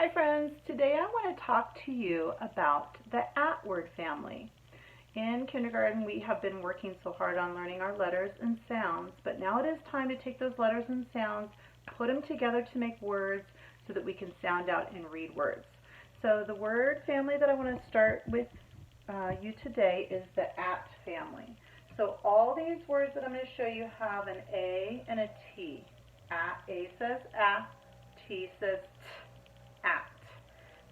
Hi friends, today I want to talk to you about the at word family. In kindergarten we have been working so hard on learning our letters and sounds, but now it is time to take those letters and sounds, put them together to make words so that we can sound out and read words. So the word family that I want to start with you today is the at family. So all these words that I'm going to show you have an A and a T. A says a, T says t. At.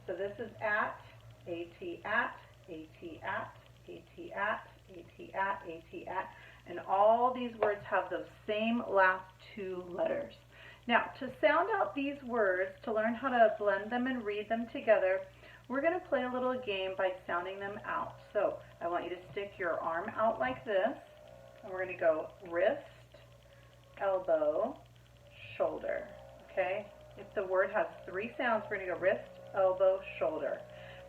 So this is at, A-T at, A-T at, A-T at, A-T at, A-T at, and all these words have those same last two letters. Now, to sound out these words, to learn how to blend them and read them together, we're going to play a little game by sounding them out. So I want you to stick your arm out like this, and we're going to go wrist, elbow, shoulder, okay? If the word has three sounds, we're going to go wrist, elbow, shoulder.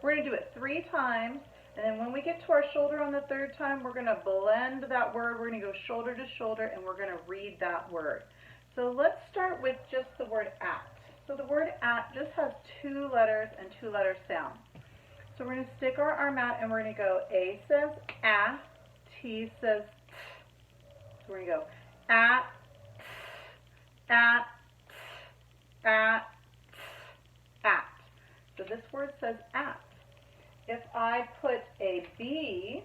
We're going to do it 3 times, and then when we get to our shoulder on the 3rd time, we're going to blend that word. We're going to go shoulder to shoulder, and we're going to read that word. So let's start with just the word at. So the word at just has 2 letters and 2 letter sounds. So we're going to stick our arm out, and we're going to go A says a, T says t. So we're going to go at, at, at. So this word says at. If I put a B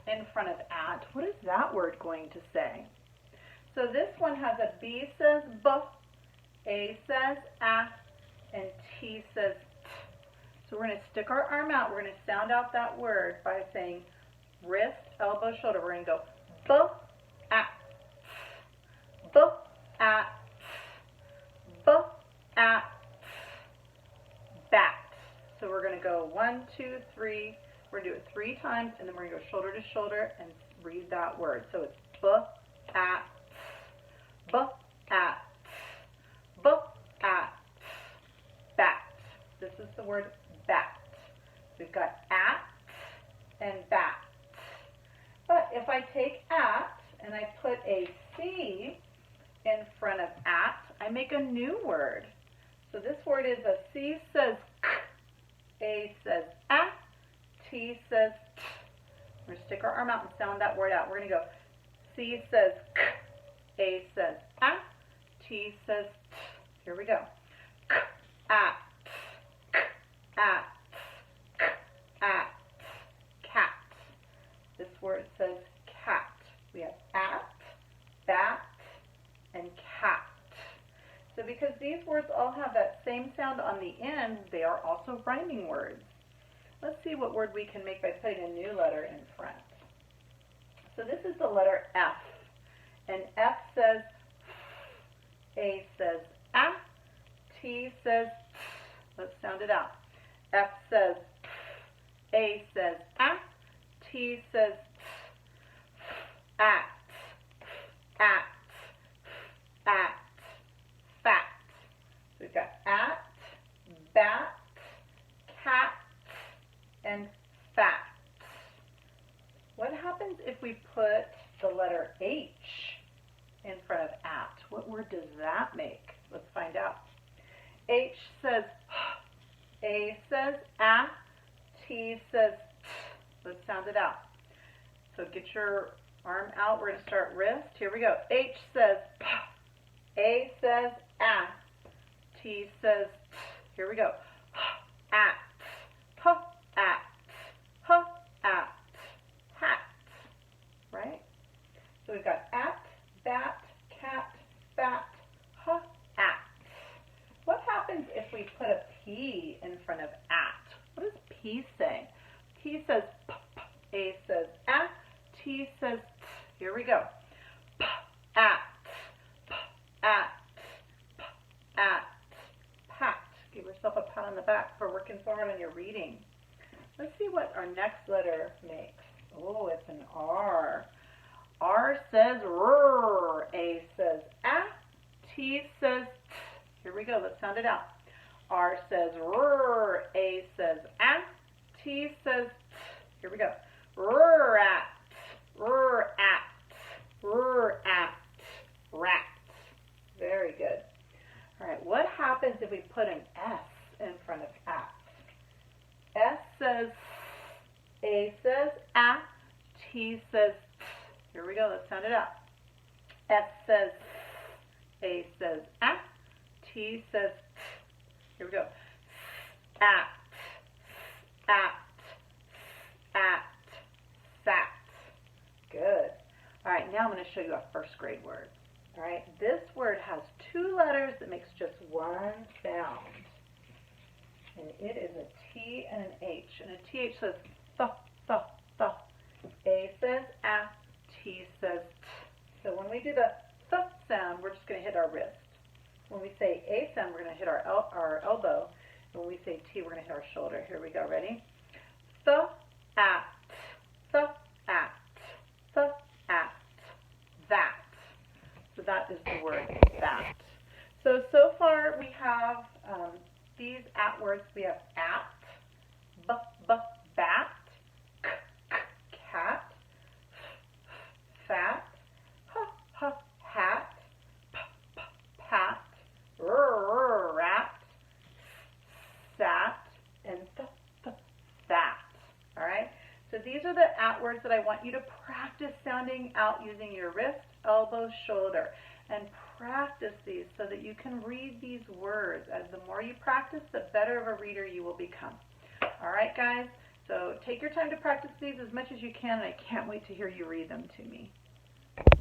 in front of at, what is that word going to say? So this one has a B says b, A says a, and T says t. So we're going to stick our arm out. We're going to sound out that word by saying wrist, elbow, shoulder. We're going to go b, at, b, at, b, at, bat. So we're going to go 1, 2, 3. We're going to do it 3 times, and then we're going to go shoulder to shoulder and read that word. So it's b, at, b, at, b, at, bat. This is the word bat. We've got at and bat. But if I take at and I put a C in front of at, I make a new word. So this word is a C says k, A says a, T says t. We're going to stick our arm out and sound that word out. We're going to go C says k, A says a, T says t. Here we go. K, at, k, at, k, at, cat. This word says cat. We have at, bat, and cat. So because these words all have that same sound on the end, they are also rhyming words. Let's see what word we can make by putting a new letter in front. So this is the letter F. And F says A says a, T says t. Let's sound it out. F says A says a, T says t. At, at, at. Fat. So we've got at, bat, cat, and fat. What happens if we put the letter H in front of at? What word does that make? Let's find out. H says A says a, T says t. Let's sound it out. So get your arm out. We're going to start wrist. Here we go. H says p. A says a, T says t. Here we go. At, p, at, h, at, hat. Right? So we've got at, bat, cat, fat, h, at. What happens if we put a P in front of at? What does P say? P says p, p. A says a, T says t. Here we go. P, at. At, pat. Give yourself a pat on the back for working so hard on your reading. Let's see what our next letter makes. Oh, it's an R. R says R. A says a, T says t. Here we go. Let's sound it out. R says R. A says a, T says t. Here we go. R at, R at, R at, rat. Very good. All right, what happens if we put an S A says A, T says T. Here we go, let's sound it out. S says S, A says A, T says T. Here we go. At, at, sat. Good. All right, now I'm going to show you a first grade word. All right, this word has two letters that makes just one sound. And it is a T and an H. And a TH says th, th, th. A says A, T says T. So when we do the th sound, we're just going to hit our wrist. When we say A sound, we're going to hit our elbow. And when we say T, we're going to hit our shoulder. Here we go. Ready? Th, at, th, at, th, at, that. So that is the word that. So far we have these at words. We have at, b, bat, k, cat, fat, h, hat, p, pat, rat, sat, and that. All right? So these are the at words that I want you to practice sounding out using your wrist, elbow, shoulder, and practice these so that you can read these words. As the more you practice, the better of a reader you will become. All right, guys? So take your time to practice these as much as you can, and I can't wait to hear you read them to me.